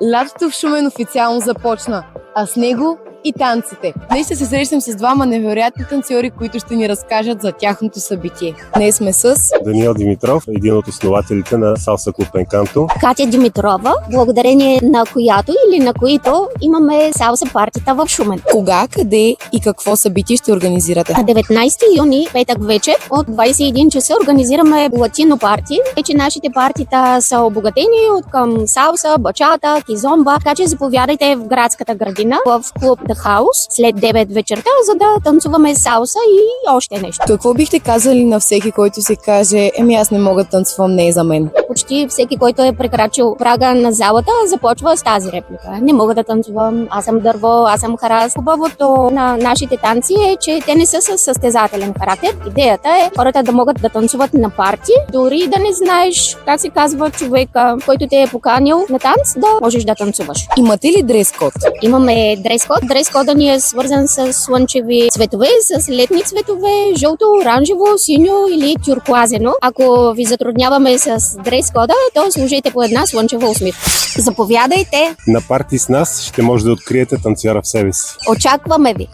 Лятото в Шумен официално започна, а с него и танците. Днес ще се срещам с двама невероятни танцори, които ще ни разкажат за тяхното събитие. Днес сме с Даниел Димитров, един от основателите на Салса Клуб Енканто. Катя Димитрова, благодарение на която или на които имаме салса партията в Шумен. кога, къде и какво събитие ще организирате. На 19 юни, петък вечер, от 21 часа организираме латино парти. Вече нашите партита са обогатени от към салса, бачата, кизомба, така че заповядайте в градската градина в клуб The House след 9 вечерта, за да танцуваме салса и още нещо. Какво бихте казали на всеки, който се каже, аз не мога да танцувам, не е за мен? Почти всеки, който е прекрачил прага на залата, започва с тази реплика. Не мога да танцувам, аз съм дърво, аз съм харас. Хубавото на нашите танци е, че те не са със състезателен характер. Идеята е хората да могат да танцуват на парти, дори да не знаеш как се казва човека, който те е поканил на танц, да можеш да танцуваш. Имате ли дрес-код? Имаме дрес-код. Дрес-кода ни е свързан с слънчеви цветове, с летни цветове, жълто, оранжево, синьо или тюркуазено. Ако ви затрудняваме с дрес-кода, то служете по една слънчева усмивка. Заповядайте! На парти с нас ще може да откриете танцора в себе си. Очакваме ви!